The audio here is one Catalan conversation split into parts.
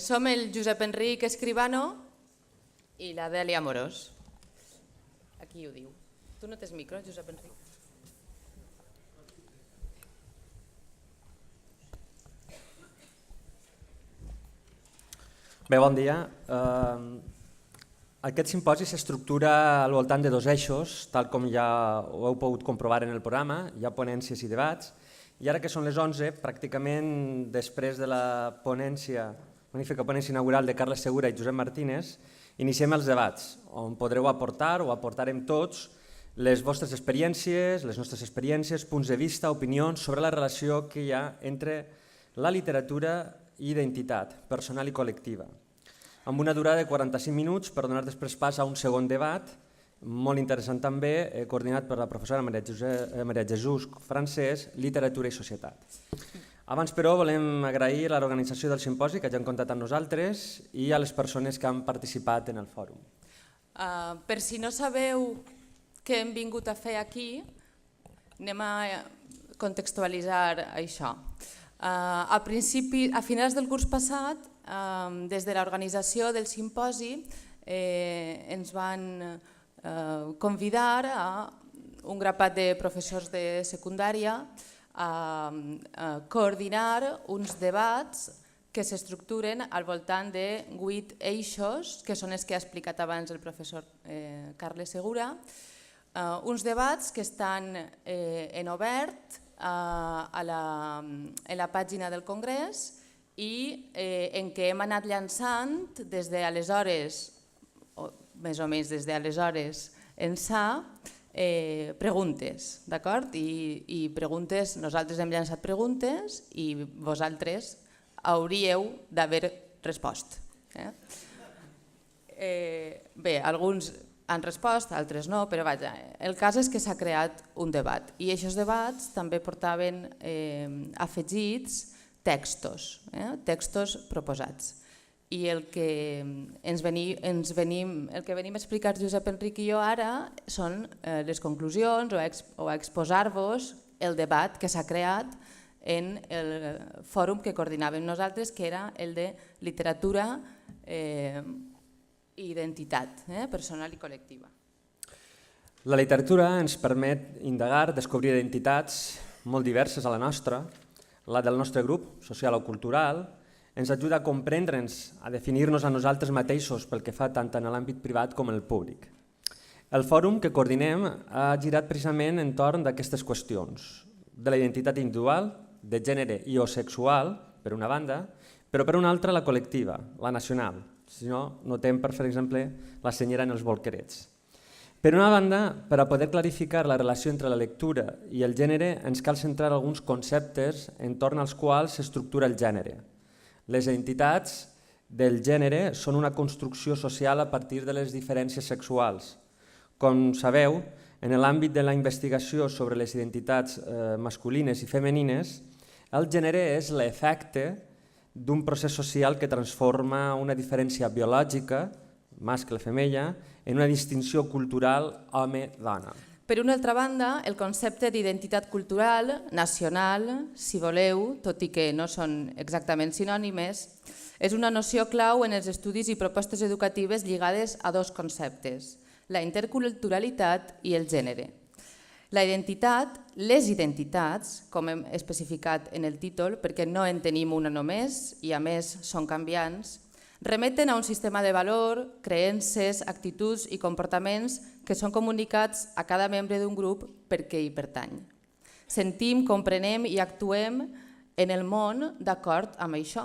Som el Josep Enric Escribano i la Dèlia Amorós. Aquí ho diu. Tu no tens micro, Josep Enric? Bé, bon dia. Aquest simposi s'estructura al voltant de dos eixos, tal com ja ho heu pogut comprovar en el programa. Hi ha ponències i debats. I ara que són les 11, pràcticament després de la magnífica ponència inaugural de Carles Segura i Josep Martínez, iniciem els debats, on podreu aportar o aportarem tots les vostres experiències, les nostres experiències, punts de vista, opinions sobre la relació que hi ha entre la literatura i identitat personal i col·lectiva, amb una durada de 45 minuts per donar després pas a un segon debat, molt interessant també, coordinat per la professora Maria Jesús Francés, Literatura i Societat. Abans, però, volem agrair a l'organització del simposi que ja han comptat amb nosaltres i a les persones que han participat en el fòrum. Per si no sabeu què hem vingut a fer aquí, anem a contextualitzar això. A finals del curs passat, des de l'organització del simposi, ens van convidar a un grapat de professors de secundària a coordinar uns debats que s'estructuren al voltant de 8 eixos, que són els que ha explicat abans el professor Carles Segura, uns debats que estan en obert a la pàgina del Congrés i en què hem anat llançant des d'aleshores, més o menys des d'aleshores ençà, preguntes, d'acord? I preguntes, nosaltres hem llançat preguntes i vosaltres hauríeu d'haver respost. Bé, alguns han respost, altres no, però vaja, el cas és que s'ha creat un debat i aquests debats també portaven afegits textos proposats. I el que venim a explicar Josep Enric i jo ara són les conclusions o a exposar-vos el debat que s'ha creat en el fòrum que coordinàvem nosaltres, que era el de literatura i identitat personal i col·lectiva. La literatura ens permet indagar, descobrir identitats molt diverses a la nostra, la del nostre grup social o cultural, ens ajuda a comprendre'ns, a definir-nos a nosaltres mateixos pel que fa tant en l'àmbit privat com en el públic. El fòrum que coordinem ha girat precisament entorn d'aquestes qüestions, de la identitat individual, de gènere i o sexual, per una banda, però per una altra la col·lectiva, la nacional. Si no, notem, per exemple, la senyera en els bolquerets. Per una banda, per a poder clarificar la relació entre la lectura i el gènere, ens cal centrar alguns conceptes entorn als quals s'estructura el gènere. Les identitats del gènere són una construcció social a partir de les diferències sexuals. Com sabeu, en l'àmbit de la investigació sobre les identitats masculines i femenines, el gènere és l'efecte d'un procés social que transforma una diferència biològica, mascle-femella, en una distinció cultural home-dona. Per una altra banda, el concepte d'identitat cultural, nacional, si voleu, tot i que no són exactament sinònimes, és una noció clau en els estudis i propostes educatives lligades a dos conceptes, la interculturalitat i el gènere. La identitat, les identitats, com hem especificat en el títol, perquè no en tenim una només i a més són canviants, remeten a un sistema de valor, creences, actituds i comportaments que són comunicats a cada membre d'un grup perquè hi pertany. Sentim, comprenem i actuem en el món d'acord amb això.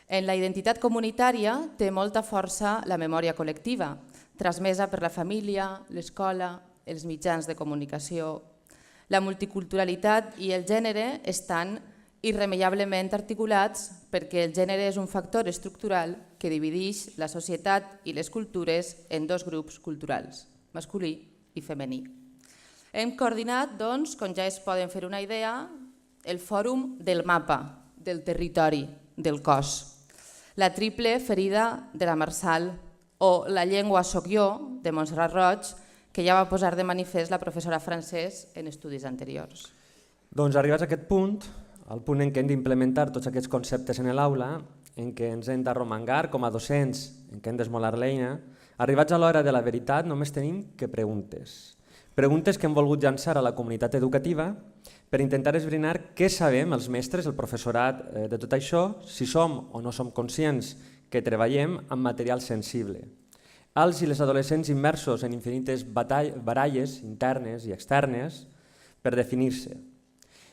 En la identitat comunitària té molta força la memòria col·lectiva, transmesa per la família, l'escola, els mitjans de comunicació. La multiculturalitat i el gènere estan irremeiablement articulats perquè el gènere és un factor estructural que divideix la societat i les cultures en dos grups culturals, masculí i femení. Hem coordinat, doncs, com ja es poden fer una idea, el fòrum del mapa, del territori, del cos, la triple ferida de la Marsal o la llengua soc jo, de Montserrat Roig, que ja va posar de manifest la professora Francés en estudis anteriors. Doncs arribats a aquest punt, al punt en què hem d'implementar tots aquests conceptes en l'aula, en què ens hem d'arromangar com a docents, en què hem d'esmolar l'eina, arribats a l'hora de la veritat només tenim que preguntes. Preguntes que hem volgut llançar a la comunitat educativa per intentar esbrinar què sabem els mestres, el professorat de tot això, si som o no som conscients que treballem amb material sensible. Els i les adolescents immersos en infinites baralles internes i externes per definir-se.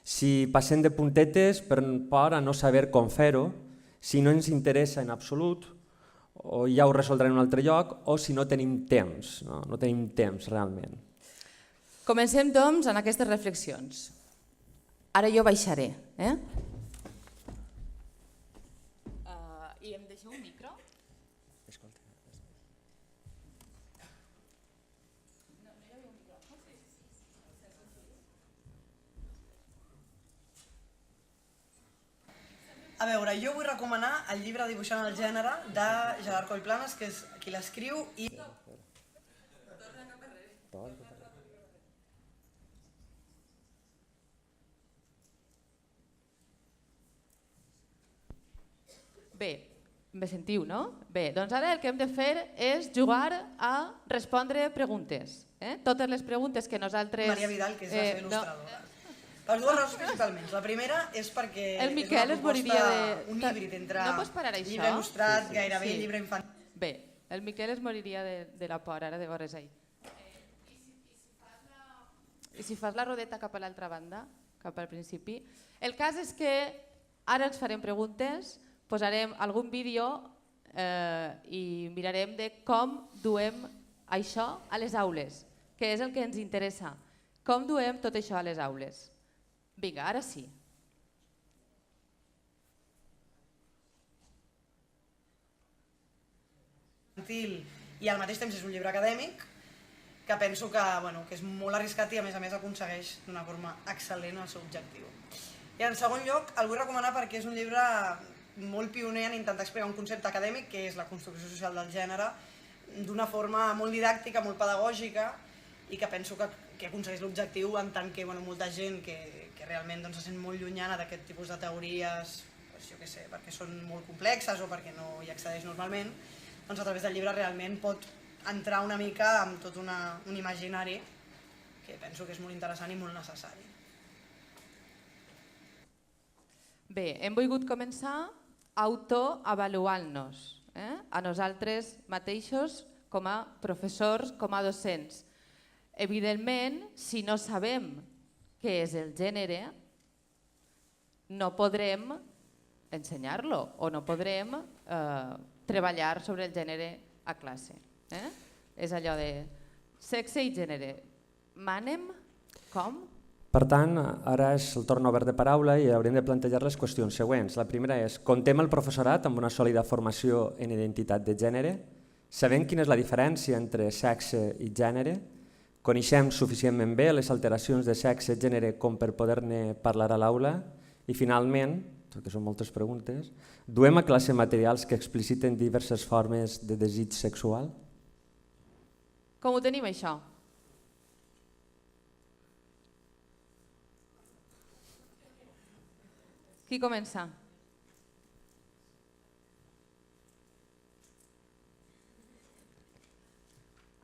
Si passem de puntetes per por a no saber com fer-ho, si no ens interessa en absolut, o ja ho resoldrem en un altre lloc, o si no tenim temps, no tenim temps realment. Comencem, doncs, en aquestes reflexions. Ara jo baixaré. I em deixeu un micro? A veure, jo vull recomanar el llibre Dibuixant el gènere de Gerard Collplanes, que és qui l'escriu i... Bé, me sentiu, no? Bé, doncs ara el que hem de fer és jugar a respondre preguntes. Totes les preguntes que nosaltres... Maria Vidal, que és la seva il·lustradora. Per dues raons principalment. La primera és perquè el Miquel és una proposta, un híbrid entre llibre il·lustrat, gairebé llibre infantil. Bé, el Miquel es moriria de la por ara de veure's ahí. I si fas la rodeta cap a l'altra banda, cap al principi? El cas és que ara ens farem preguntes, posarem algun vídeo i mirarem de com duem això a les aules, que és el que ens interessa. Com duem tot això a les aules? Vinga, ara sí. I al mateix temps és un llibre acadèmic que penso que és molt arriscat i a més aconsegueix d'una forma excel·lent el seu objectiu. I en segon lloc el vull recomanar perquè és un llibre molt pioner en intentar explicar un concepte acadèmic que és la construcció social del gènere d'una forma molt didàctica, molt pedagògica i que penso que aconsegueix l'objectiu en tant que molta gent que realment se sent molt llunyana d'aquest tipus de teories, jo què sé, perquè són molt complexes o perquè no hi accedeix normalment, doncs a través del llibre realment pot entrar una mica amb tot un imaginari que penso que és molt interessant i molt necessari. Bé, hem volgut començar autoavaluant-nos a nosaltres mateixos com a professors, com a docents. Evidentment, si no sabem què és el gènere, no podrem ensenyar-lo o no podrem treballar sobre el gènere a classe. És allò de sexe i gènere. Manem? Com? Per tant, ara és el torn obert de paraula i hauríem de plantejar les qüestions següents. La primera és, contem el professorat amb una sòlida formació en identitat de gènere? Sabem quina és la diferència entre sexe i gènere? Coneixem suficientment bé les alteracions de sexe i gènere com per poder-ne parlar a l'aula? I finalment, que són moltes preguntes, duem a classe materials que expliciten diverses formes de desig sexual? Com ho tenim això? Qui comença?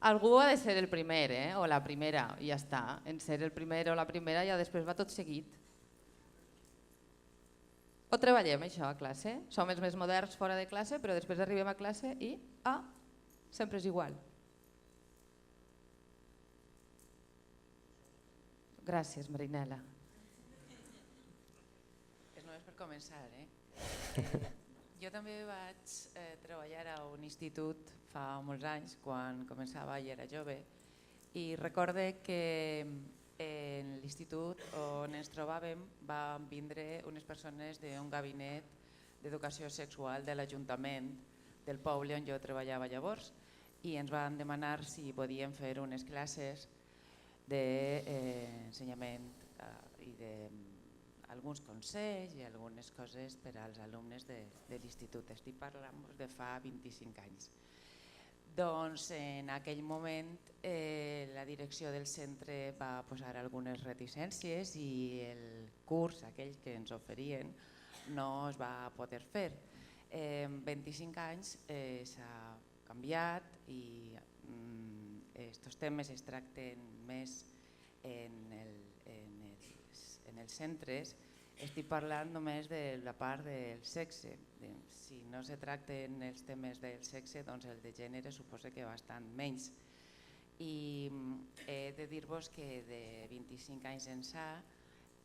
Algú ha de ser el primer, o la primera, i ja està. En ser el primer o la primera ja després va tot seguit. O treballem això a classe? Som els més moderns fora de classe, però després arribem a classe i sempre és igual. Gràcies, Marinela. És només per començar, Jo també vaig treballar a un institut fa molts anys, quan començava i era jove, i recorde que en l'institut on ens trobàvem van vindre unes persones d'un gabinet d'educació sexual de l'Ajuntament del poble on jo treballava llavors i ens van demanar si podíem fer unes classes d'ensenyament i d'alguns consells i algunes coses per als alumnes de l'institut. Estic parlant de fa 25 anys. Doncs en aquell moment la direcció del centre va posar algunes reticències i el curs aquell que ens oferien no es va poder fer. En 25 anys s'ha canviat i aquests temes es tracten més en els centres. Estic parlant només de la part del sexe. Si no se tracten els temes del sexe, doncs el de gènere suposa que bastant menys. I he de dir-vos que de 25 anys ençà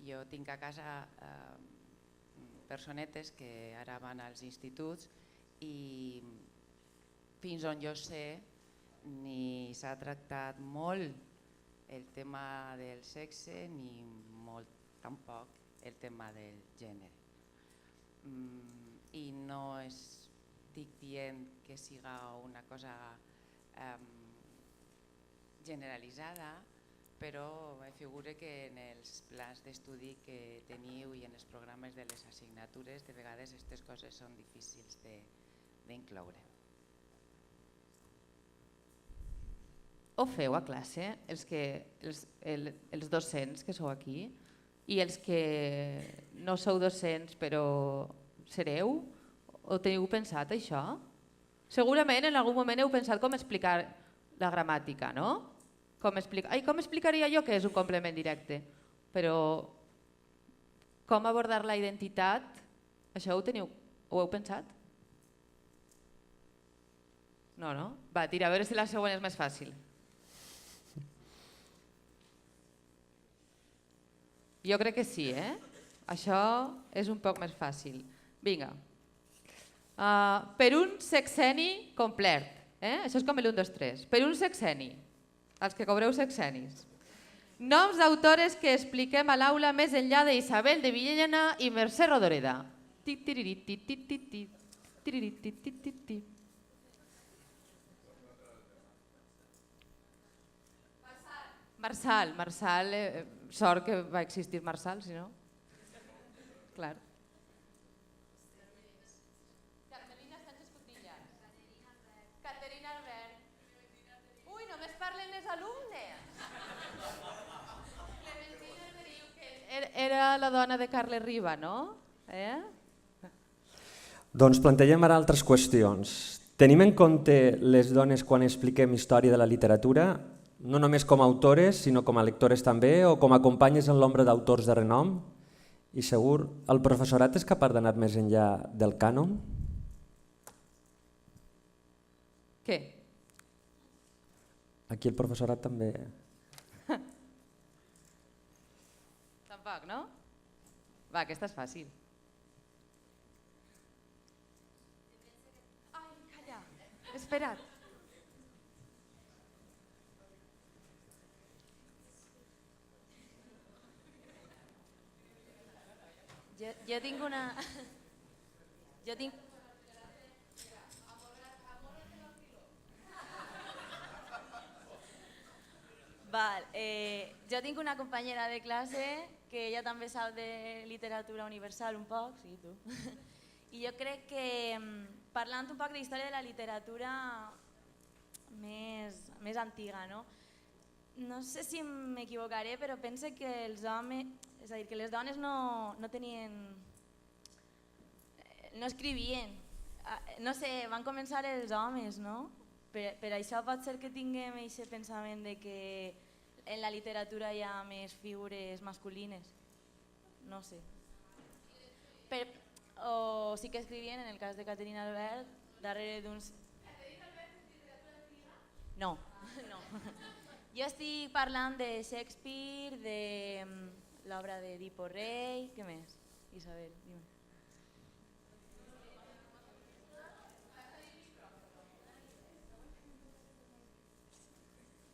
jo tinc a casa personetes que ara van als instituts i fins on jo sé ni s'ha tractat molt el tema del sexe ni molt tampoc el tema del gènere. I no estic dient que siga una cosa generalitzada, però me figura que en els plans d'estudi que teniu i en els programes de les assignatures de vegades aquestes coses són difícils d'incloure. Ho feu a classe, els docents que sou aquí i els que no sou docents però sereu? O teniu pensat això? Segurament en algun moment heu pensat com explicar la gramàtica, no? Com explicaria jo què és un complement directe? Però com abordar la identitat, això ho heu pensat? No, no? Va, tira, a veure si la següent és més fàcil. Jo crec que sí, eh? Això és un poc més fàcil. Vinga. Per un sexeni complet, això és com l'1, 2, 3. Per un sexeni, els que cobreu sexenis. Noms d'autores que expliquem a l'aula més enllà d'Isabel de Villena i Mercè Rodoreda. Marçal, sort que va existir Marçal, si no. Clar. Carmelina Sánchez Cutillas. Caterina Albert. Ui, només parlen les alumnes. Clementina Alberiu, que era la dona de Carles Riba, no? Doncs plantegem ara altres qüestions. Tenim en compte les dones quan expliquem història de la literatura, no només com a autores, sinó com a lectores també, o com a companyes en l'ombra d'autors de renom? I segur, el professorat és capaç d'anar més enllà del cànon? Què? Aquí el professorat també... Tampoc, no? Va, aquesta és fàcil. Ai, calla, espera't. Jo tinc una... Jo tinc... Val, jo tinc una companyera de classe que ella també sap de literatura universal un poc, sí, tu. I jo crec que parlant un poc d'història de la literatura més antiga, no? No sé si m'equivocaré, però pense que els homes, és a dir, que les dones no tenien, no escrivien, no sé, van començar els homes, no? Per això pot ser que tinguem aquest pensament de que en la literatura hi ha més figures masculines, no sé. O sí que escrivien, en el cas de Caterina Albert, darrere d'uns... Caterina Albert és literatura antiga? No, no. Jo estic parlant de Shakespeare, de l'obra d'Edipo Rei, què més? Isabel, dime.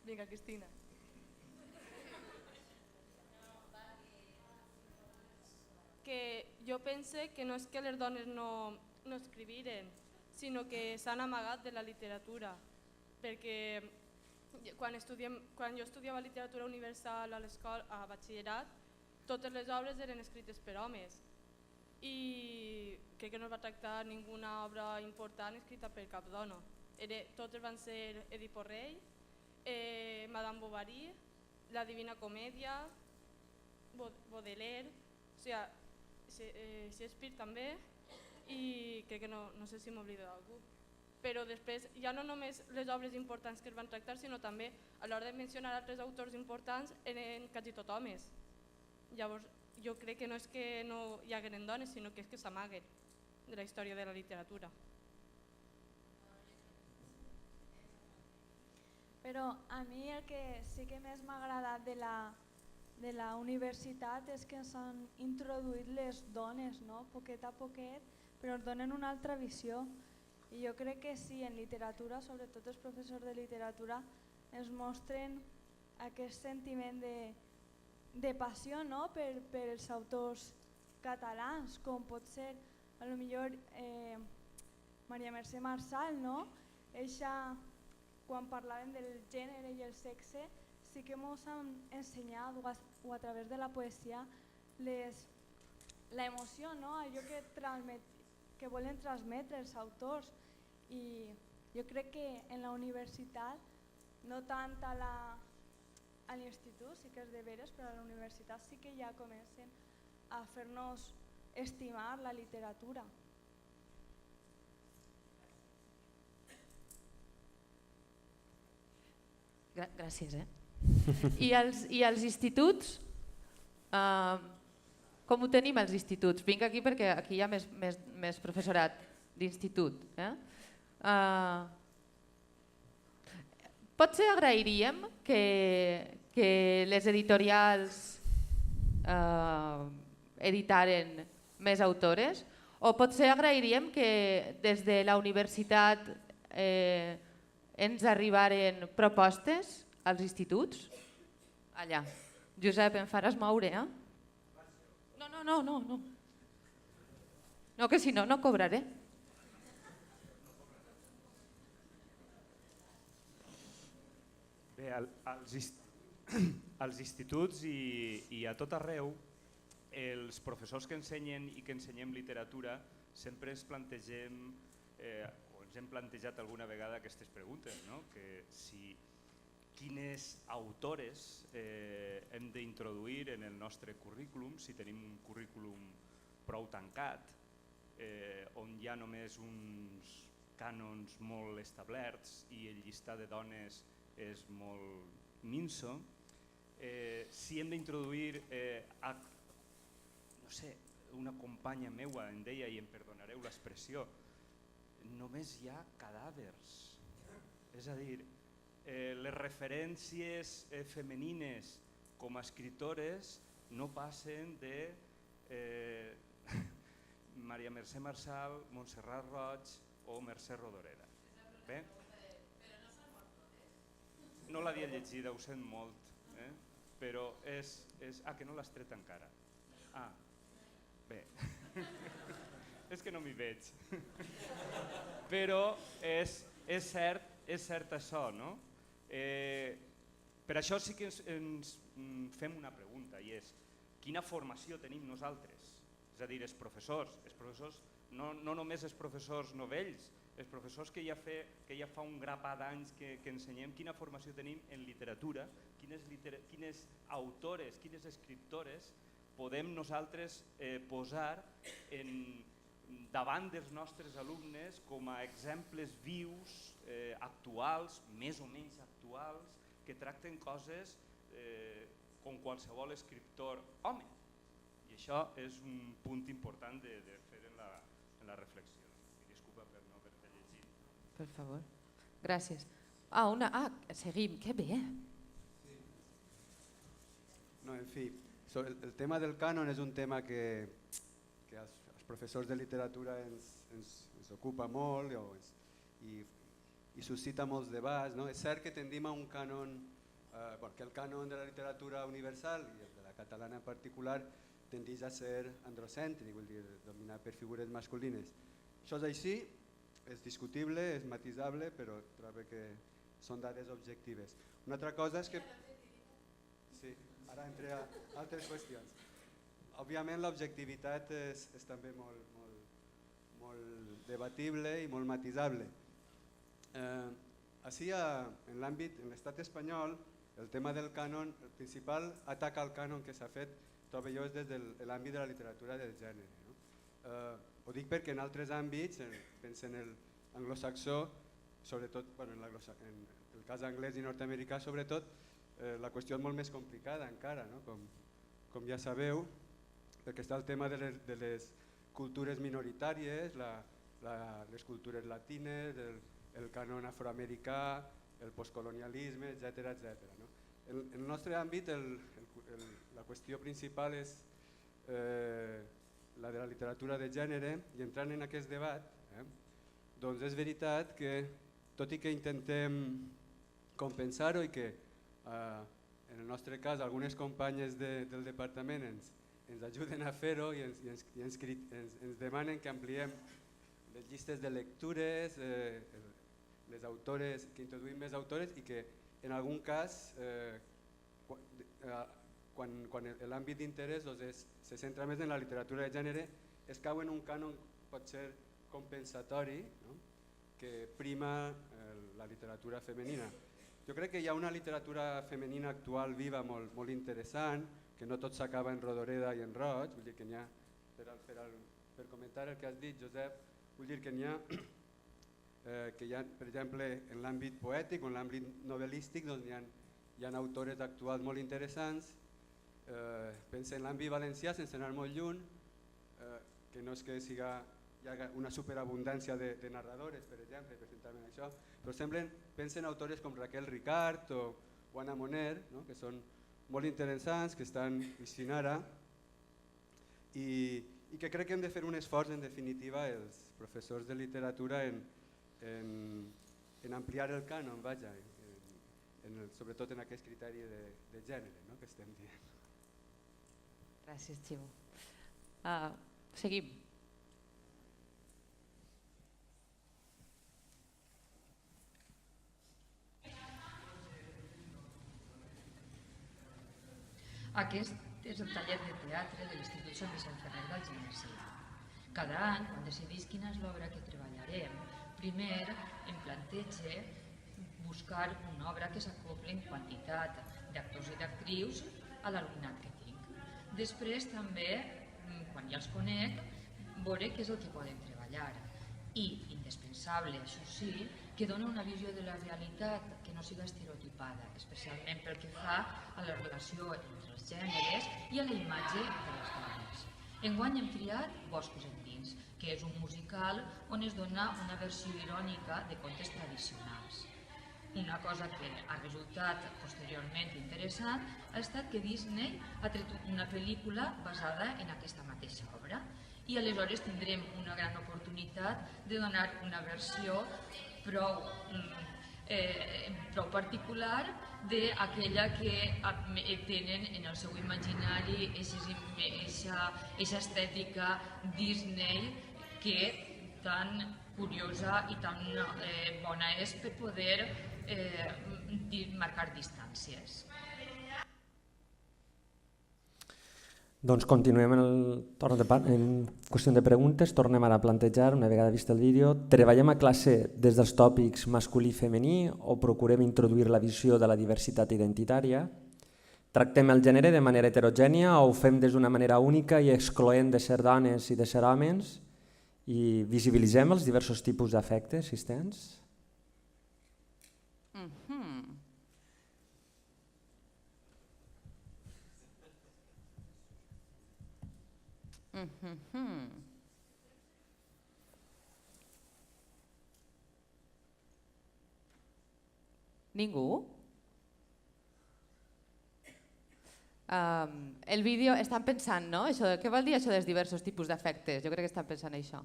Vinga, Cristina. Que jo pense que no és que les dones no escriviren, sinó que s'han amagat de la literatura, perquè quan jo estudiava literatura universal a l'escola, a batxillerat, totes les obres eren escrites per homes i crec que no es va tractar ninguna obra important escrita per cap dona. Totes van ser Edipo Rei, Madame Bovary, La Divina Comèdia, Baudelaire, o sigui, Shakespeare també, i crec crec que no sé si m'oblido d'algú. Però després ja no només les obres importants que es van tractar, sinó també a l'hora de mencionar altres autors importants eren quasi tot homes. Llavors jo crec que no és que no hi hagueren dones, sinó que és que s'amaguen de la història de la literatura. Però a mi el que sí que més m'ha agradat de la universitat és que s'han introduït les dones, no? Poquet a poquet, però ens donen una altra visió. I jo crec que sí, en literatura, sobretot els professors de literatura, ens mostren aquest sentiment de passió, no? per els autors catalans, com pot ser potser Maria Mercè Marçal, no? Eixa, quan parlaven del gènere i el sexe, sí que ens han ensenyat, o a través de la poesia, l'emoció, no? Allò que volen transmetre els autors. I jo crec que en la universitat, no tant a l'institut, sí que és de veres, però a la universitat sí que ja comencen a fer-nos estimar la literatura. Gràcies. I als instituts, com ho tenim als instituts? Vinc aquí perquè aquí hi ha més professorat d'institut. Potser agrairíem que les editorials editaren més autores, o potser agrairíem que des de la universitat ens arribaren propostes als instituts? Allà. Josep, em faràs moure, eh? No. No, que si no, no cobraré. Bé, als instituts i a tot arreu, els professors que ensenyen i que ensenyem literatura sempre ens plantegem, o ens hem plantejat alguna vegada aquestes preguntes, no? Que si quines autores hem d'introduir en el nostre currículum, si tenim un currículum prou tancat, on hi ha només uns cànons molt establerts i el llistat de dones és molt minso, si hem d'introduir, no sé, una companya meua em deia, i em perdonareu l'expressió, només hi ha cadàvers. És a dir, les referències femenines com a escriptores no passen de Maria Mercè Marçal, Montserrat Roig o Mercè Rodoreda. Bé? No l'havia llegida, ho sent molt, però és... Ah, que no l'has tret encara. Ah, bé. És que no m'hi veig. Però és cert això, no? Per això sí que ens fem una pregunta, i és quina formació tenim nosaltres? És a dir, els professors, no només els professors novells, els professors que ja fa un grapat d'anys que ensenyem, quina formació tenim en literatura, quines autores, quines escriptores podem nosaltres posar davant dels nostres alumnes com a exemples vius, actuals, més o menys actuals, que tracten coses com qualsevol escriptor home. I això és un punt important de fer en la reflexió. Disculpa per no haver-te llegit. Per favor. Gràcies. Seguim. Que bé. No, en fi, el tema del cànon és un tema que als professors de literatura ens ocupa molt i suscita molts debats. No? És cert que tendim a un cànon, que el cànon de la literatura universal i el de la catalana en particular tendeix a ser androcèntric, vull dir, dominat per figures masculines. Això és així, és discutible, és matisable, però trobo que són dades objectives. Una altra cosa és que... Sí, ara entrem a altres qüestions. Òbviament l'objectivitat és també molt debatible i molt matisable. Així, en l'àmbit, en l'estat espanyol, el tema del cànon, el principal atac al cànon que s'ha fet, trobo jo, és des de l'àmbit de la literatura del gènere. Ho dic perquè en altres àmbits, penso en l'anglosaxó, sobretot en el cas anglès i nord-americà, sobretot, la qüestió és molt més complicada encara, no? Com ja sabeu, perquè està el tema de les cultures minoritàries, les cultures latines, el cànon afroamericà, el postcolonialisme, etc. No? En el nostre àmbit la qüestió principal és la de la literatura de gènere, i entrant en aquest debat, doncs és veritat que, tot i que intentem compensar-ho i que en el nostre cas algunes companyes del departament ens ajuden a fer-ho i ens demanen que ampliem les llistes de lectures, les autores, que introduïm més autores i que en algun cas, quan l'àmbit d'interès se centra més en la literatura de gènere, es cau en un cànon potser compensatori, no? Que prima la literatura femenina. Jo crec que hi ha una literatura femenina actual viva molt interessant, que no tot s'acaba en Rodoreda i en Roig, vull dir que n'hi ha, per comentar el que has dit, Josep, vull dir que n'hi ha, per exemple, en l'àmbit poètic o en l'àmbit novel·lístic, doncs hi ha autores actuals molt interessants. Penso en l'àmbit valencià, sense anar molt lluny, que no és que hi ha una superabundància de narradores, per exemple, presentant això, però penso en autores com Raquel Ricart o Anna Moner, no? Que són molt interessants, que estan vivint ara, i que crec que hem de fer un esforç, en definitiva, els professors de literatura en ampliar el cànon, vaja, sobretot en aquest criteri de gènere, no? Que estem dient. Gràcies, Ximo. Seguim. Aquest és el taller de teatre de l'Institut Sant Vicent Ferrer d'Algemesí. Cada any, quan decidís quina és l'obra que treballarem, primer em planteja buscar una obra que s'acople en quantitat d'actors i d'actrius a l'alumnat que tinc. Després també, quan ja els conec, veure què és el que podem treballar. I, indispensable, això sí, que dona una visió de la realitat que no siga estereotipada, especialment pel que fa a la relació entre els gèneres i a la imatge de les dones. Enguany hem triat Boscos endins, que és un musical on es dona una versió irònica de contes tradicionals. Una cosa que ha resultat posteriorment interessant ha estat que Disney ha tret una pel·lícula basada en aquesta mateixa obra i aleshores tindrem una gran oportunitat de donar una versió prou particular d'aquella que tenen en el seu imaginari aquesta estètica Disney que tan curiosa i tan bona és per poder marcar distàncies. Doncs continuem en qüestió de preguntes. Tornem ara a plantejar, una vegada vist el vídeo, treballem a classe des dels tòpics masculí i femení o procurem introduir la visió de la diversitat identitària? Tractem el gènere de manera heterogènia o ho fem des d'una manera única i excloent de ser dones i de ser homes? I visibilitzem els diversos tipus d'afectes existents? Ningú? El vídeo, estan pensant, no? Què vol dir això dels diversos tipus d'afectes? Jo crec que estan pensant això.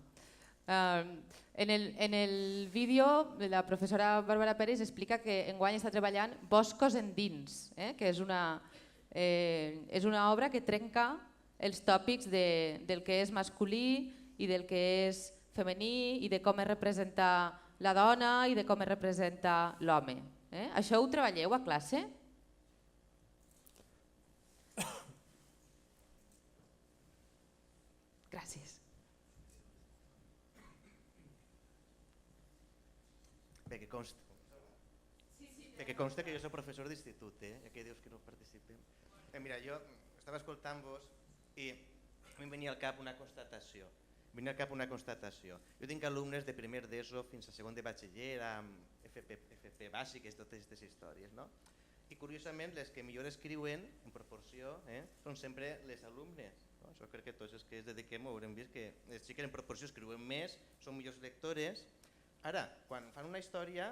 En el vídeo, la professora Bàrbara Pérez explica que enguany està treballant Boscos endins, que és una obra que trenca els tòpics del que és masculí i del que és femení i de com es representa la dona i de com es representa l'home. Això ho treballeu a classe? Gràcies. Bé, que consta que jo soc professor d'institut, que dius que no participem. Mira, jo estava escoltant-vos i em venia al cap una constatació. venia al cap una constatació. Jo tinc alumnes de primer d'ESO fins a segon de batxiller, amb FP bàsiques, totes aquestes històries. No? I curiosament les que millor escriuen en proporció són sempre les alumnes. No? Això crec que tots els que es dediquem ho haurem vist, que les xiques en proporció escriuen més, són millors lectores. Ara, quan fan una història,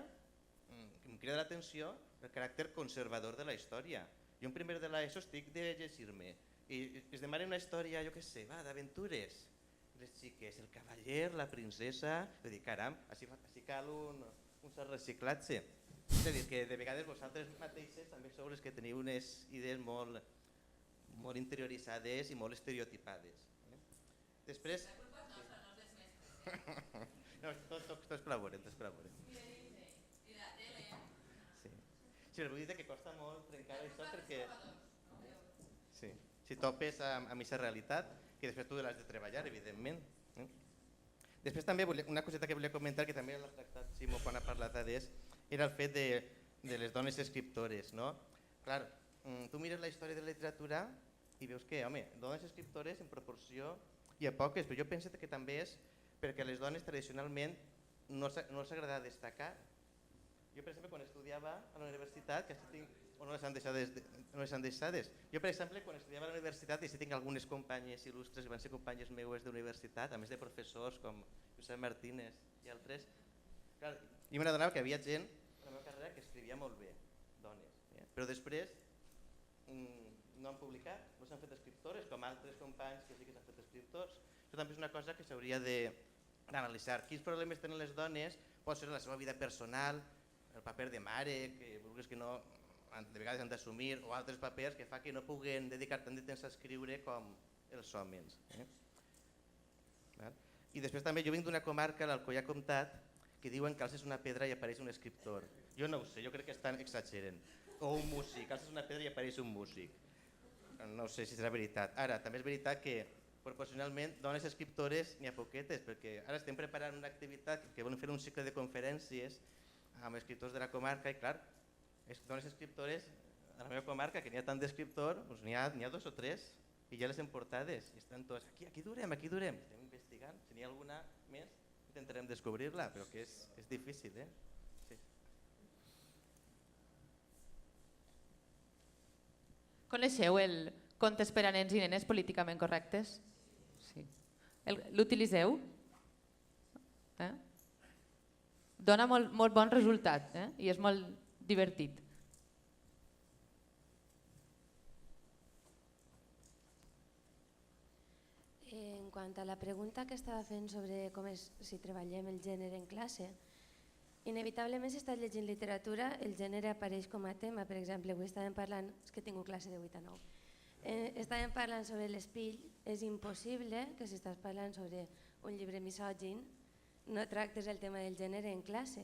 em crida l'atenció el caràcter conservador de la història. Jo en primer de l'ESO estic de llegir-me i es demana una història, jo què sé, d'aventures. Les xiques, el cavaller, la princesa... Vull dir, caram, així cal un cert reciclatge. És a dir, que de vegades vosaltres mateixes també sou les que teniu unes idees molt interioritzades i molt estereotipades. Després... La culpa és nostra, no és dels mestres. Tots col·laborem, tots col·laborem. I la tele. Sí, però vull dir que costa molt trencar això perquè... Sí. Si topes amb aquesta realitat, que després tu l'has de treballar, evidentment. Després també una coseta que volia comentar, que també l'ha tractat Simó quan ha parlat d'ADES, era el fet de les dones escriptores. No? Clar, tu mires la història de la literatura i veus que, home, dones escriptores en proporció hi ha poques, però jo penso que també és perquè a les dones tradicionalment no els agrada destacar. Jo, per exemple, quan estudiava a la universitat, que tinc, o no les han deixades, jo, per exemple, quan estudiava a la universitat, i si tinc algunes companyes il·lustres que van ser companyes meues d'universitat, a més de professors com Josep Martínez i altres, clar, jo m'adonava que havia gent a la meva carrera que escrivia molt bé, dones, però després no han publicat, no s'han fet escriptores, com altres companys que sí que s'han fet escriptors. Això també és una cosa que s'hauria d'analitzar. Quins problemes tenen les dones, pot ser la seva vida personal, el paper de mare, que vulguis que no, de vegades han d'assumir, o altres papers que fa que no puguen dedicar tant de temps a escriure com els homes. I després també jo vinc d'una comarca, l'Alcoià Comtat, que diuen que alces una pedra i apareix un escriptor. Jo no ho sé, jo crec que estan exagerant. O un músic, alces una pedra i apareix un músic. No sé si serà veritat. Ara, també és veritat que proporcionalment dones escriptores n'hi ha poquetes, perquè ara estem preparant una activitat que volen fer un cicle de conferències amb escriptors de la comarca i clar, dones escriptores a la meva comarca, que n'hi ha tant d'escriptors, doncs n'hi ha 2 o 3 i ja les hem portades i estan tots, aquí durem, estem investigant, si n'hi ha alguna més intentarem descobrir-la, però que és difícil. Sí. Coneixeu el contes per a nens i nenes políticament correctes? Sí. L'utilitzeu? Dona molt bon resultat i és molt divertit. En quant a la pregunta que estava fent sobre com és si treballem el gènere en classe, inevitablement si estàs llegint literatura el gènere apareix com a tema. Per exemple, avui estàvem parlant, és que tinc classe de 8 a 9, estàvem parlant sobre l'espill. És impossible que si estàs parlant sobre un llibre misògin no tractes el tema del gènere en classe.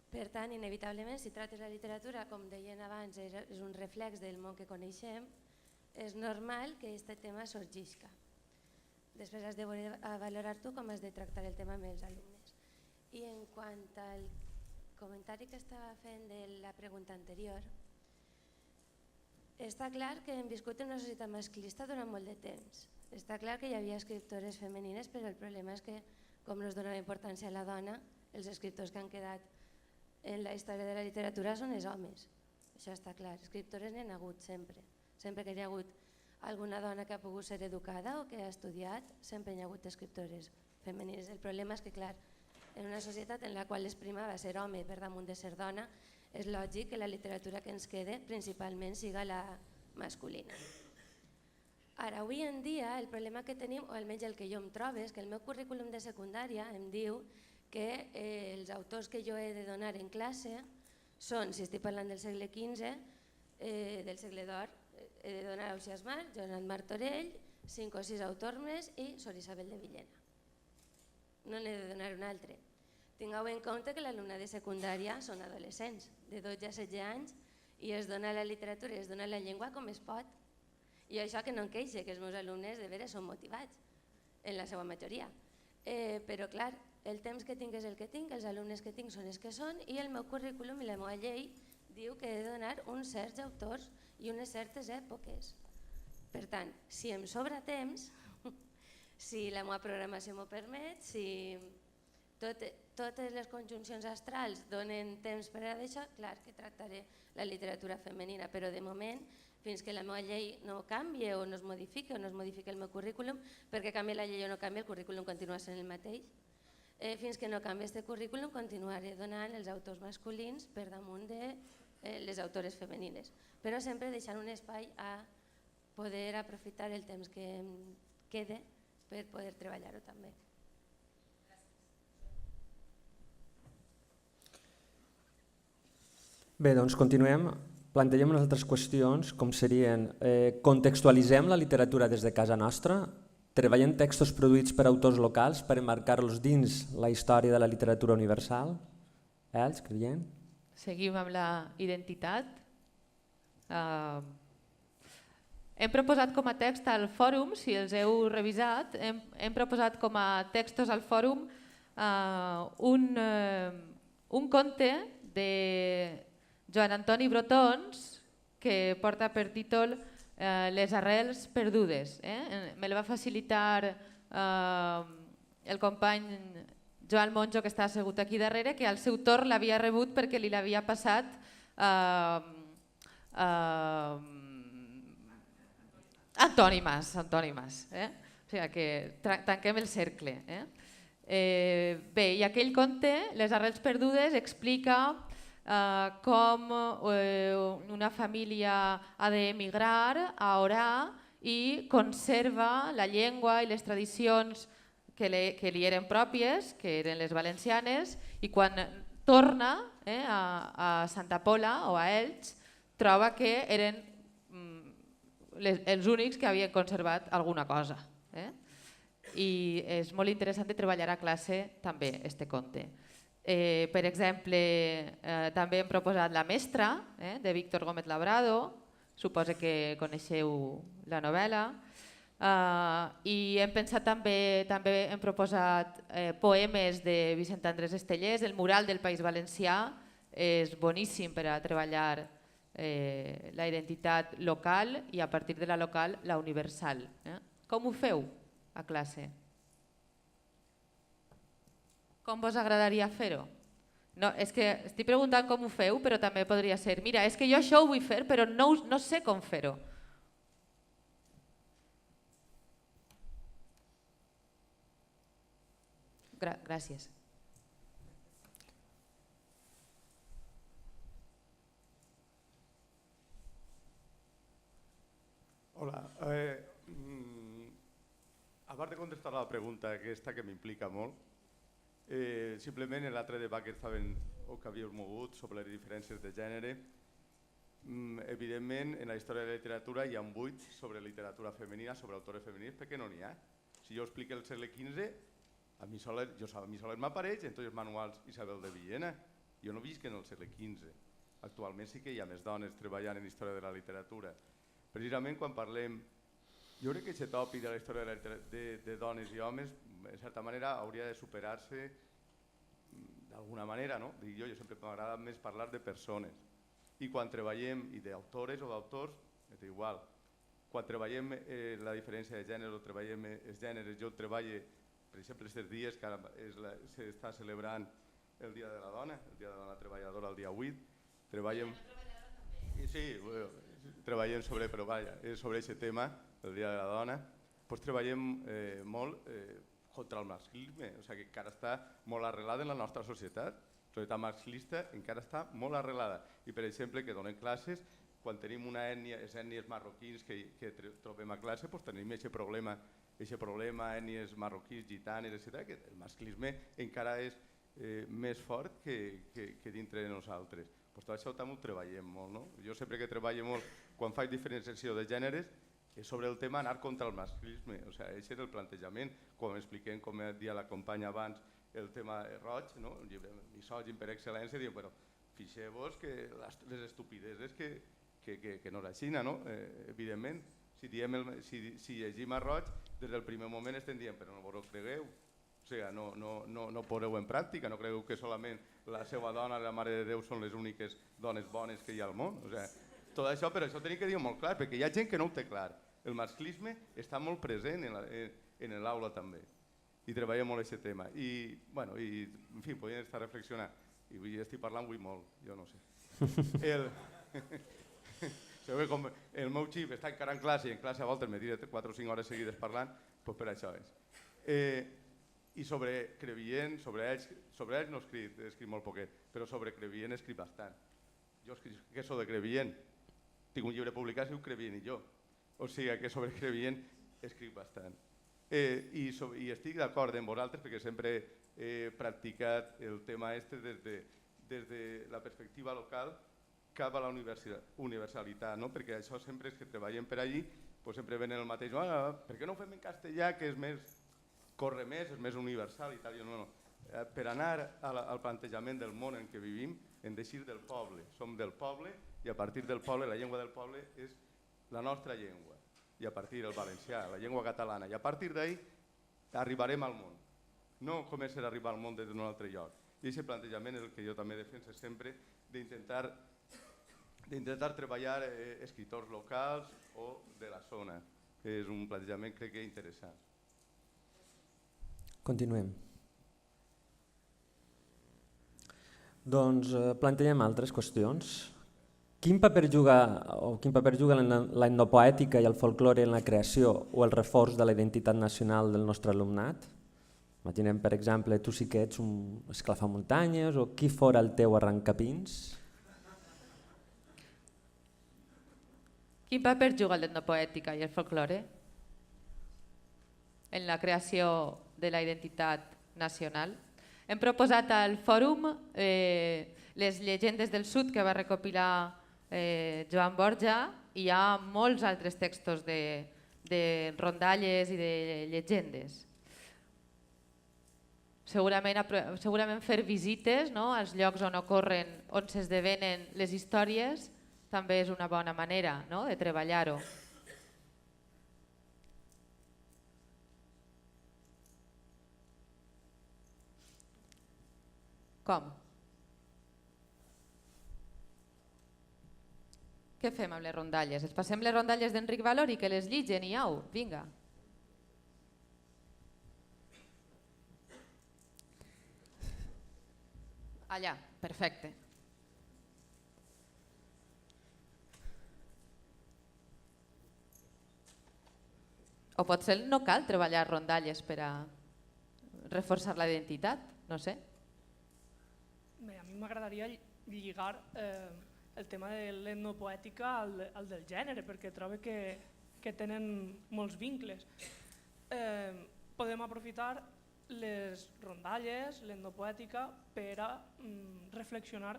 Per tant, inevitablement, si tractes la literatura, com deien abans, és un reflex del món que coneixem, és normal que aquest tema sorgisca. Després has de valorar tu com has de tractar el tema amb els alumnes. I en quant al comentari que estava fent de la pregunta anterior, està clar que hem viscut en una societat masclista durant molt de temps. Està clar que hi havia escriptores femenines, però el problema és que, com no es donava importància a la dona, els escriptors que han quedat en la història de la literatura són els homes. Això està clar. Escriptores n'hi ha hagut sempre. Sempre que hi ha hagut alguna dona que ha pogut ser educada o que ha estudiat, sempre hi ha hagut escriptores femenines. El problema és que, clar, en una societat en la qual es primava ser home per damunt de ser dona, és lògic que la literatura que ens quede principalment siga la masculina. Ara, avui en dia, el problema que tenim, o almenys el que jo em trobo, és que el meu currículum de secundària em diu que els autors que jo he de donar en classe són, si estic parlant del segle XV, del segle d'or, he de donar Ausiàs Marc, Joan Martorell, 5 o 6 autors més i Sor Isabel de Villena. No n'he de donar un altre. Tingueu en compte que l'alumne de secundària són adolescents, de 12 a 16 anys, i es dona la literatura i es dona la llengua com es pot. I això que no em queixe, que els meus alumnes de veres són motivats, en la seva majoria. Però clar, el temps que tinc és el que tinc, els alumnes que tinc són els que són, i el meu currículum i la meva llei diu que he de donar uns certs autors i unes certes èpoques. Per tant, si em sobra temps, si la meva programació m'ho permet, si totes les conjuncions astrals donen temps per a això, clar que tractaré la literatura femenina, però de moment, fins que la meva llei no canvi o no es modifiqui o no es modifiqui el meu currículum, perquè canvi la llei o no canvi, el currículum continua sent el mateix. Fins que no canvi aquest currículum continuaré donant els autors masculins per damunt de les autores femenines, però sempre deixant un espai a poder aprofitar el temps que em quede per poder treballar-ho també. Bé, doncs continuem. Plantegem unes altres qüestions, com serien contextualitzem la literatura des de casa nostra, treballem textos produïts per autors locals per emmarcar-los dins la història de la literatura universal. Els, creiem? Seguim amb la identitat. Hem proposat com a text al fòrum, si els heu revisat, hem proposat com a textos al fòrum un conte de Joan Antoni Brotons que porta per títol Les arrels perdudes. Me la va facilitar el company Joan Monjo, que està assegut aquí darrere, que al seu torn l'havia rebut perquè li l'havia passat Antoni Mas. O sigui que tanquem el cercle. Bé, i aquell conte, Les arrels perdudes, explica com una família ha d'emigrar a Orà i conserva la llengua i les tradicions que li eren pròpies, que eren les valencianes, i quan torna a Santa Pola o a Elx troba que eren els únics que havien conservat alguna cosa. I és molt interessant de treballar a classe també este conte. Per exemple, també hem proposat La mestra, de Víctor Gómez Labrado, suposo que coneixeu la novel·la, i hem pensat també hem proposat poemes de Vicent Andrés Estellés. El mural del País Valencià és boníssim per a treballar la identitat local i a partir de la local la universal. Com ho feu a classe? Com vos agradaria fer-ho? No, és que estic preguntant com ho feu, però també podria ser, mira, és que jo això ho vull fer, però no sé com fer-ho. Gràcies. Hola. A part de contestar la pregunta aquesta que m'implica molt, simplement l'altre debat que havíeu mogut sobre les diferències de gènere, evidentment en la història de la literatura hi ha un buit sobre literatura femenina, sobre autores femenins, perquè no n'hi ha. Si jo explico el segle XV, a mi sols m'apareix en tots els manuals Isabel de Villena. Jo no visc en el segle XV. Actualment sí que hi ha més dones treballant en història de la literatura. Precisament quan parlem, jo crec que aquest tòpic de la història de dones i homes, en certa manera, hauria de superar-se d'alguna manera, no? Jo sempre m'agrada més parlar de persones. I quan treballem, i d'autores o d'autors, és igual. Quan treballem la diferència de gènere o treballem els gèneres, jo treballo, per exemple, aquests dies que ara s'està celebrant el Dia de la Dona, el Dia de la Dona Treballadora, el dia 8, treballem... Sí, treballem sobre aquest tema, el Dia de la Dona, doncs treballem molt contra el masclisme, o sigui que encara està molt arrelada en la nostra societat. La societat masclista encara està molt arrelada. I per exemple, que donem classes, quan tenim una ètnia, les ètnies marroquins que trobem a classe, doncs tenim aquest problema, ètnies marroquins, gitanes, etc., que el masclisme encara és més fort que dintre de nosaltres. Doncs tot això també ho treballem molt, no? Jo sempre que treballo molt, quan faig diferenciació de gèneres, és sobre el tema anar contra el masclisme, o sigui, aquest és el plantejament, com expliquem, com deia la companya abans, el tema roig, un llibre misògin per excel·lència, diu, però fixeu-vos que les estupideses que no és així, evidentment, si llegim a roig, des del primer moment estem dient, però no vos ho cregueu, o sigui, no poseu en pràctica, no cregueu que solament la seva dona i la Mare de Déu són les úniques dones bones que hi ha al món, o sigui, tot això, però això tenim que dir molt clar, perquè hi ha gent que no ho té clar. El masclisme està molt present en l'aula també. I treballem molt aquest tema. I, bueno, en fi, podien estar reflexionant. I avui estic parlant molt, jo no sé. Com el meu xip està encara en classe i en classe a voltes me tira 4 o 5 hores seguides parlant, doncs per això és. I sobre Crevillent, sobre ells no escric molt poquet, però sobre Crevillent escric bastant. Jo que soc de Crevillent, tinc un llibre publicat que es diu Crevillent i jo, o sigui que sobre Crevillent escric bastant. I estic d'acord amb vosaltres perquè sempre he practicat el tema este des de la perspectiva local cap a la universalitat, perquè això sempre és que treballem per allí, sempre venen el mateix, per què no ho fem en castellà que és més, corre més, és més universal i tal, no. Per anar al plantejament del món en què vivim hem d'eixir del poble, som del poble i a partir del poble, la llengua del poble és la nostra llengua i a partir del valencià, la llengua catalana i a partir d'ahí arribarem al món, no començar a arribar al món des d'un altre lloc. I aquest plantejament és el que jo també defenso sempre d'intentar treballar escriptors locals o de la zona. És un plantejament crec que interessant. Continuem. Doncs plantegem altres qüestions. Quin paper juga l'etnopoètica i el folklore en la creació o el reforç de la identitat nacional del nostre alumnat? Imaginem, per exemple, tu sí que ets un esclafamuntanyes o qui fora el teu arrencapins? Quin paper juga l'etnopoètica i el folklore en la creació de la identitat nacional? Hem proposat al fòrum les llegendes del sud que va recopilar Joan Borja i hi ha molts altres textos de rondalles i de llegendes. Segurament fer visites als llocs on s'esdevenen les històries també és una bona manera de treballar-ho. Com? Què fem amb les rondalles? Els passem les rondalles d'Enric Valor i que les lligen i au, vinga. Allà, perfecte. O potser no cal treballar rondalles per a reforçar la identitat, no sé. Bé, a mi m'agradaria lligar el tema de l'etnopoètica al del gènere, perquè trobo que tenen molts vincles. Podem aprofitar les rondalles, l'etnopoètica, per a reflexionar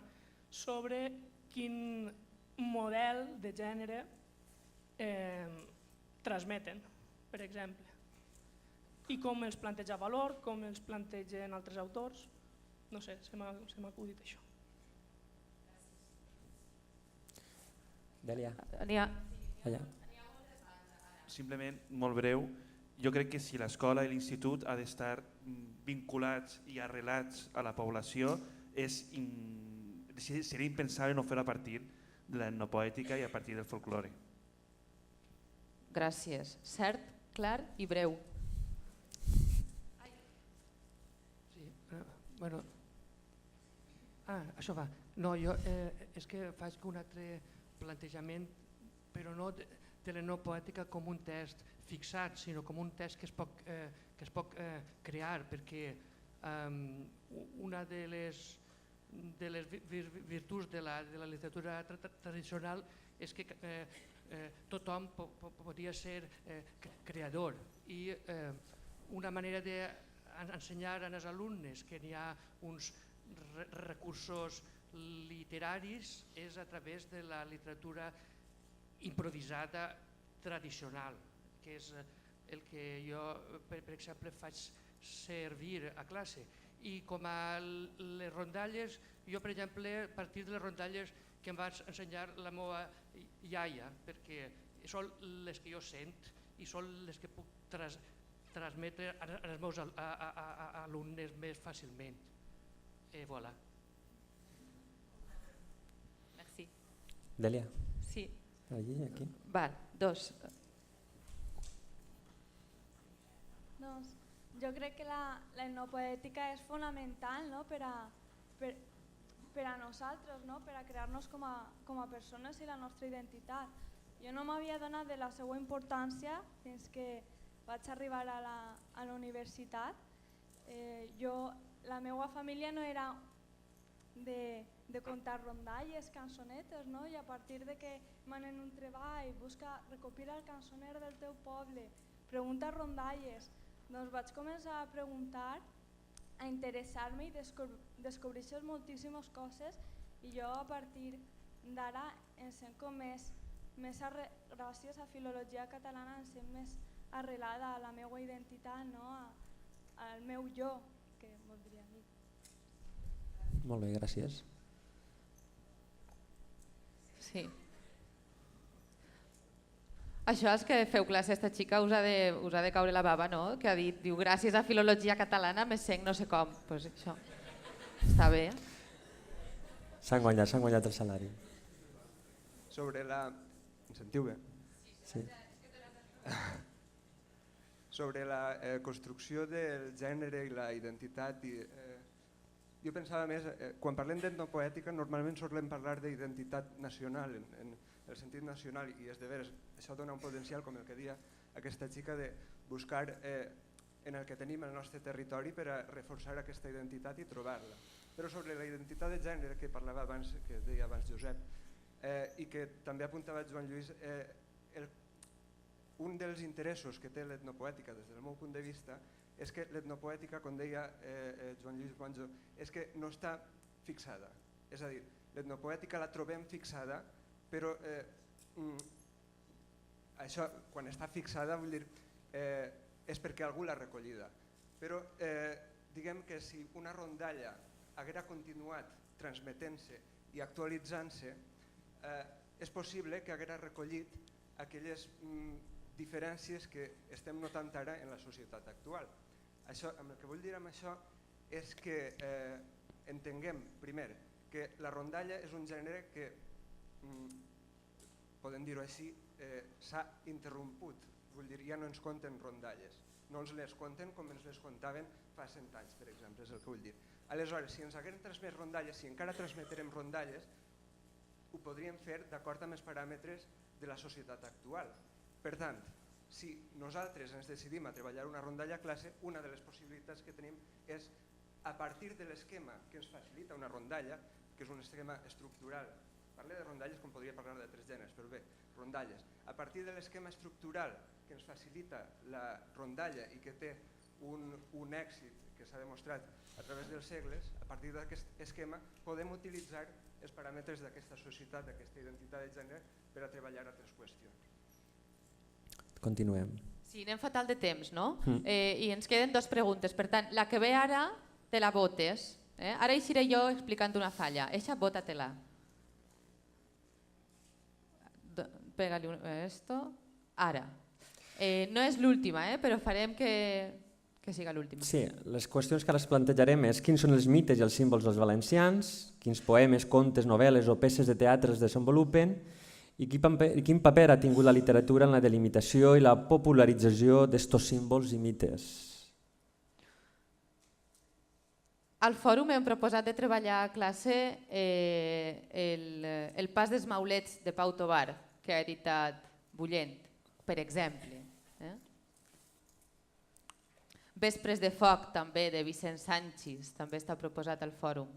sobre quin model de gènere transmeten, per exemple, i com els planteja Valor, com els plantegen altres autors. No sé, se m'ha acudit això. Dèlia. Allà. Simplement, molt breu, jo crec que si l'escola i l'institut ha d'estar vinculats i arrelats a la població, seria impensable no fer-ho a partir de l'etnopoètica i a partir del folklore. Gràcies. Cert, clar i breu. Sí, bueno... això va. No, jo és que faig un altre plantejament, però no de l'etnopoètica com un text fixat, sinó com un text que es pot crear, perquè una de les virtuts de la literatura tradicional és que tothom podria ser creador i una manera d'ensenyar als alumnes que n'hi ha uns recursos literaris és a través de la literatura improvisada tradicional, que és el que jo, per exemple, faig servir a classe. I com a les rondalles, jo, per exemple, a partir de les rondalles que em va ensenyar la meva iaia, perquè són les que jo sent i són les que puc transmetre als meus alumnes més fàcilment. Voilà. Merci. Dèlia. Sí. Allí, aquí. Val, dos. Doncs jo crec que la etnopoètica és fonamental, no? per a nosaltres, no? Per a crear-nos com a persones i la nostra identitat. Jo no m'havia donat de la seva importància fins que vaig arribar a la universitat. La meva família no era de contar rondalles, cançonetes, no? I a partir de que manen un treball, recopila el cançoner del teu poble, pregunta rondalles, doncs vaig començar a preguntar, a interessar-me i descobrir moltíssimes coses, i jo a partir d'ara em sent com més gràcies a filologia catalana em sent més arrelada a la meva identitat, no? Al meu jo, que voldria dir. Molt bé, gràcies. Sí. Això és que feu classe, aquesta xica us ha de caure la bava, no? Que ha dit, diu, gràcies a filologia catalana me sent no sé com. Doncs això, està bé. S'han guanyat el salari. Sobre la... Em sentiu bé? Sí. Sobre la construcció del gènere i la identitat, jo pensava més, quan parlem d'etnopoètica normalment solem parlar d'identitat nacional, en el sentit nacional, i és de veres, això dona un potencial, com el que deia aquesta xica, de buscar en el que tenim el nostre territori per a reforçar aquesta identitat i trobar-la. Però sobre la identitat de gènere que parlava abans, que deia abans Josep, i que també apuntava Joan Lluís, un dels interessos que té l'etnopoètica des del meu punt de vista és que l'etnopoètica, com deia Joan Lluís Bonjo, és que no està fixada. És a dir, l'etnopoètica la trobem fixada, però això, quan està fixada, vull dir, és perquè algú l'ha recollida. Però diguem que si una rondalla haguera continuat transmetent-se i actualitzant-se, és possible que haguera recollit aquelles diferències que estem notant ara en la societat actual. El que vull dir amb això és que entenguem, primer, que la rondalla és un gènere que, podem dir-ho així, s'ha interromput. Vull dir, ja no ens conten rondalles. No ens les conten com ens les contaven fa 100 anys, per exemple, és el que vull dir. Aleshores, si ens haguem transmès rondalles, si encara transmetrem rondalles, ho podríem fer d'acord amb els paràmetres de la societat actual. Per tant, si nosaltres ens decidim a treballar una rondalla a classe, una de les possibilitats que tenim és, a partir de l'esquema que ens facilita una rondalla, que és un esquema estructural, parlem de rondalles com podria parlar d'altres gèneres, però bé, rondalles, a partir de l'esquema estructural que ens facilita la rondalla i que té un èxit que s'ha demostrat a través dels segles, a partir d'aquest esquema podem utilitzar els paràmetres d'aquesta societat, d'aquesta identitat de gènere, per a treballar altres qüestions. Continuem. Sí, anem fatal de temps, no? I ens queden 2 preguntes. Per tant, la que ve ara te la votes. Ara eixiré jo explicant una falla. Eixa, vótatela. Pégale esto. Ara. No és l'última, però farem que siga l'última. Sí, les qüestions que ara es plantejarem és quins són els mites i els símbols dels valencians, quins poemes, contes, novel·les o peces de teatre es desenvolupen i quin paper ha tingut la literatura en la delimitació i la popularització d'estos símbols i mites. Al fòrum hem proposat de treballar a classe el pas dels maulets de Pau Tobar, que ha editat Bullent, per exemple. Vespres de foc, també, de Vicent Sanchis, també està proposat al fòrum.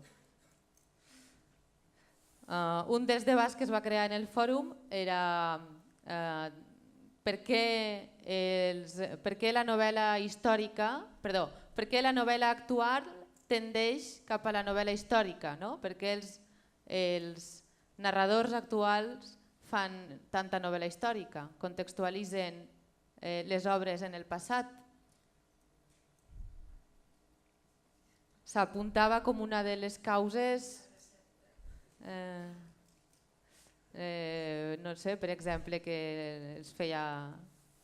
Un dels debats que es va crear en el fòrum era per què la novel·la històrica, perdó, per què la novel·la actual tendeix cap a la novel·la històrica, no? Per què els narradors actuals fan tanta novel·la històrica, contextualitzen les obres en el passat. S'apuntava com una de les causes, no sé, per exemple, que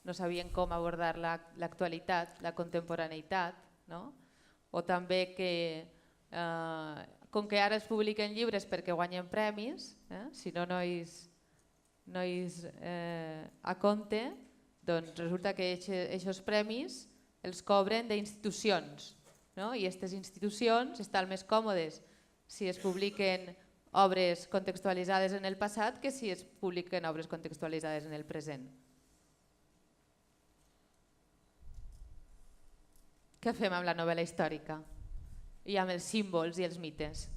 no sabien com abordar l'actualitat, la contemporaneïtat, o també que com que ara es publiquen llibres perquè guanyen premis, si no és a compte, doncs resulta que aquests premis els cobren d'institucions, no? I aquestes institucions estan més còmodes si es publiquen obres contextualitzades en el passat que si es publiquen obres contextualitzades en el present. Què fem amb la novel·la històrica i amb els símbols i els mites?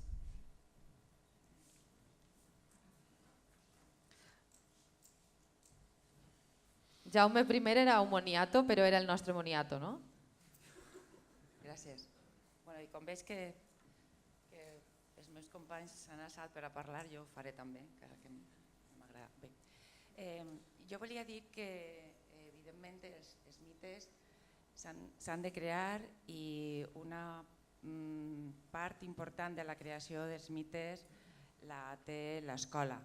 Jaume I era un moniato, però era el nostre moniato, no? Gràcies. Bueno, i com veig que els meus companys s'han alçat per a parlar, jo ho faré també, encara que m'agrada. Bé, jo volia dir que evidentment els mites s'han de crear i una part important de la creació dels mites la té l'escola.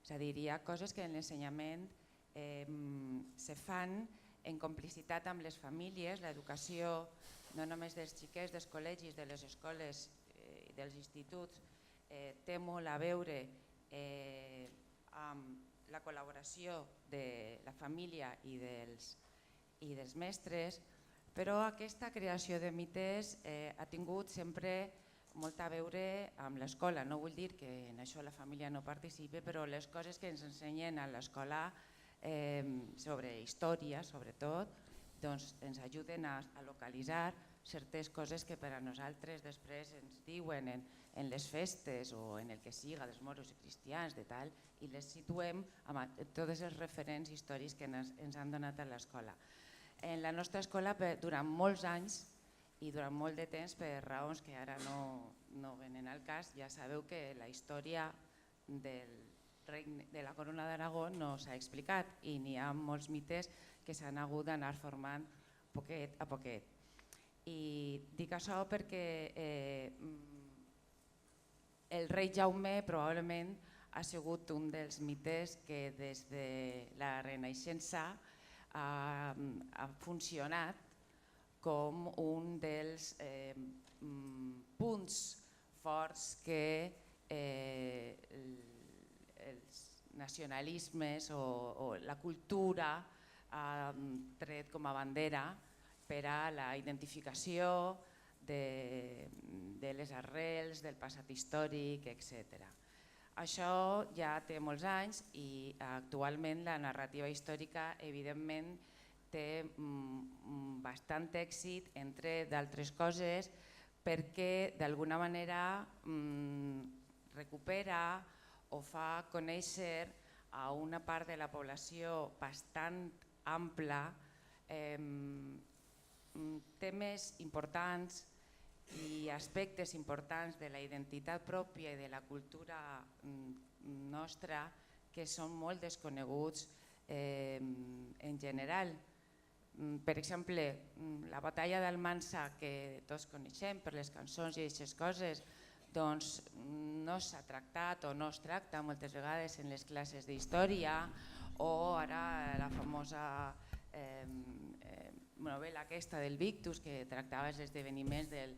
És a dir, hi ha coses que en l'ensenyament se fan en complicitat amb les famílies, l'educació no només dels xiquets, dels col·legis, de les escoles i dels instituts, té molt a veure amb la col·laboració de la família i dels mestres, però aquesta creació de mites ha tingut sempre molt a veure amb l'escola. No vull dir que en això la família no participi, però les coses que ens ensenyen a l'escola sobre història, sobretot, ens ajuden a localitzar certes coses que per a nosaltres després ens diuen en les festes o en el que siga, dels moros i cristians, i les situem amb tots els referents històrics que ens han donat a l'escola. En la nostra escola, durant molts anys i durant molt de temps, per raons que ara no venen al cas, ja sabeu que la història de la Corona d'Aragó no s'ha explicat i n'hi ha molts mites que s'han hagut d'anar formant poquet a poquet. I dic això perquè el rei Jaume probablement ha sigut un dels mites que des de la Renaixença ha funcionat com un dels punts forts que els nacionalismes o la cultura ha tret com a bandera per a la identificació de les arrels, del passat històric, etc. Això ja té molts anys i actualment la narrativa històrica evidentment té bastant èxit, entre d'altres coses, perquè d'alguna manera recupera o fa conèixer a una part de la població bastant ampla temes importants i aspectes importants de la identitat pròpia i de la cultura nostra que són molt desconeguts en general. Per exemple, la batalla d'Almansa, que tots coneixem per les cançons i aquestes coses, doncs no s'ha tractat o no es tracta moltes vegades en les classes d'història, o ara la famosa novel·la aquesta del Victus que tractava els esdeveniments del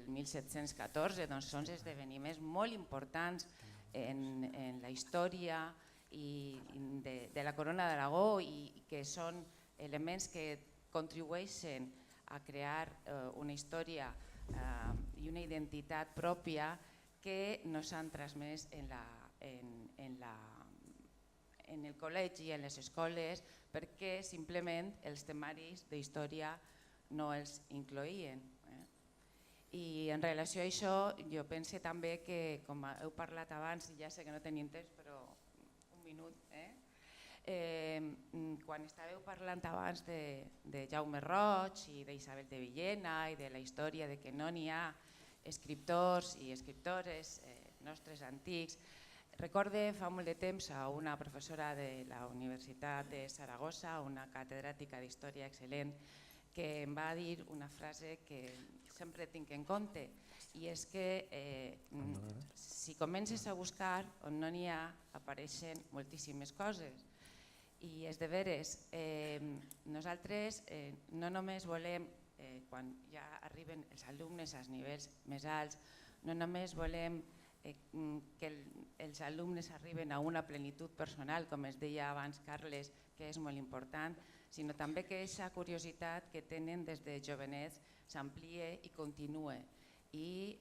1714, doncs són esdeveniments molt importants en la història de la Corona d'Aragó i que són elements que contribueixen a crear una història i una identitat pròpia que no s'han transmès en el col·legi i en les escoles perquè simplement els temaris d'història no els incloïen. I en relació a això jo pense també que, com heu parlat abans, ja sé que no tenim temps, però un minut, quan estàveu parlant abans de Jaume Roig i d'Isabel de Villena i de la història de que no n'hi ha escriptors i escriptores nostres antics, recorde fa molt de temps a una professora de la Universitat de Saragossa, una catedràtica d'història excel·lent, que em va dir una frase que sempre tinc en compte, i és que si comences a buscar on no n'hi ha, apareixen moltíssimes coses. I és de veres, nosaltres no només volem, quan ja arriben els alumnes als nivells més alts, no només volem que els alumnes arriben a una plenitud personal, com es deia abans Carles, que és molt important, sinó també que aquesta curiositat que tenen des de jovenets s'amplie i continue. I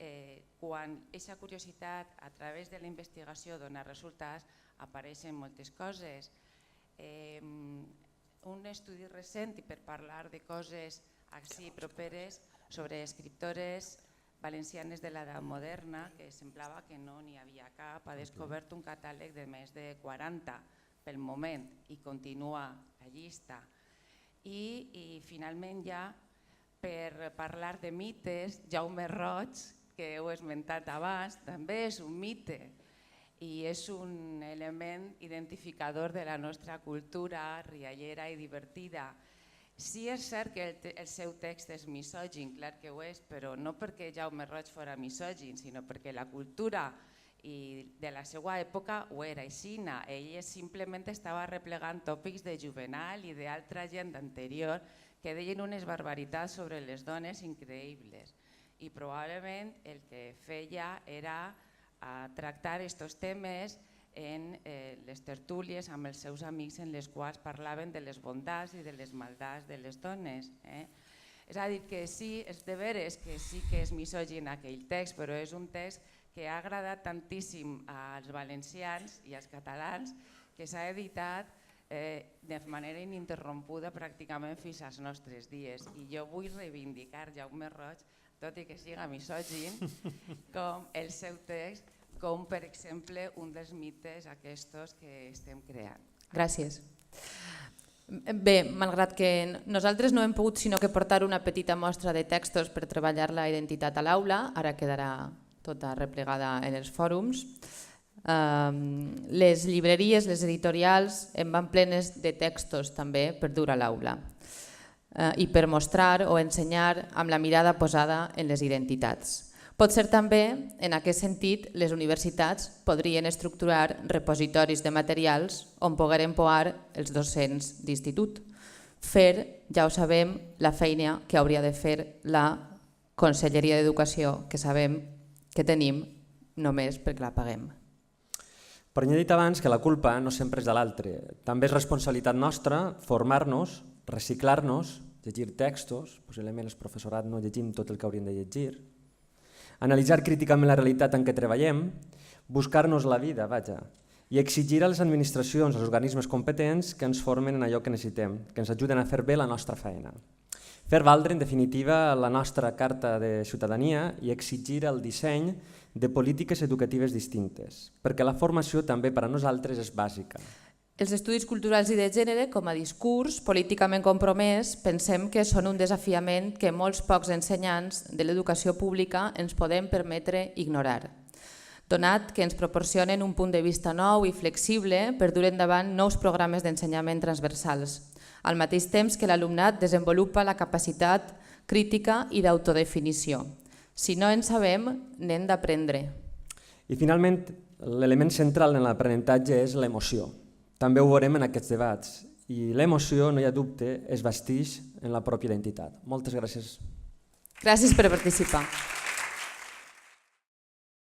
quan aquesta curiositat a través de la investigació dona resultats, apareixen moltes coses. Un estudi recent, i per parlar de coses així properes, sobre escriptores valencianes de l'edat moderna, que semblava que no n'hi havia cap, ha descobert un catàleg de més de 40 pel moment i continua la llista. I finalment ja, per parlar de mites, Jaume Roig, que heu esmentat abans, també és un mite i és un element identificador de la nostra cultura riallera i divertida. Sí és cert que el seu text és misògin, clar que ho és, però no perquè Jaume Roig fora misògin, sinó perquè la cultura de la seva època ho era aixina. Ell simplement estava replegant tòpics de Juvenal i d'altra gent anterior que deien unes barbaritats sobre les dones increïbles. I probablement el que feia era tractar aquests temes en les tertúlies amb els seus amics en les quals parlaven de les bondats i de les maldats de les dones. És a dir, que sí, és de veres que sí que és misògin aquell text, però és un text que ha agradat tantíssim als valencians i als catalans que s'ha editat de manera ininterrompuda pràcticament fins als nostres dies. I jo vull reivindicar Jaume Roig, tot i que siga misògin, com el seu text, com per exemple un dels mites aquests que estem creant. Gràcies. Bé, malgrat que nosaltres no hem pogut sinó que portar una petita mostra de textos per treballar la identitat a l'aula, ara quedarà tota replegada en els fòrums. Les llibreries, les editorials en van plenes de textos també per dur a l'aula i per mostrar o ensenyar amb la mirada posada en les identitats. Pot ser també, en aquest sentit, les universitats podrien estructurar repositoris de materials on pogueren poar els docents d'institut. Fer, ja ho sabem, la feina que hauria de fer la Conselleria d'Educació, que sabem que tenim només perquè la paguem. Però ja he dit abans que la culpa no sempre és de l'altre. També és responsabilitat nostra formar-nos, reciclar-nos, llegir textos, possiblement el professorat no llegim tot el que hauríem de llegir, analitzar críticament la realitat en què treballem, buscar-nos la vida, i exigir a les administracions, als organismes competents que ens formen en allò que necessitem, que ens ajuden a fer bé la nostra feina. Fer valdre, en definitiva, la nostra carta de ciutadania i exigir el disseny de polítiques educatives distintes, perquè la formació també per a nosaltres és bàsica. Els estudis culturals i de gènere, com a discurs políticament compromès, pensem que són un desafiament que molts pocs ensenyants de l'educació pública ens podem permetre ignorar, donat que ens proporcionen un punt de vista nou i flexible per dur endavant nous programes d'ensenyament transversals, al mateix temps que l'alumnat desenvolupa la capacitat crítica i d'autodefinició. Si no en sabem, n'hem d'aprendre. I finalment, l'element central en l'aprenentatge és l'emoció. També ho veurem en aquests debats i l'emoció, no hi ha dubte, es vesteix en la pròpia identitat. Moltes gràcies. Gràcies per participar.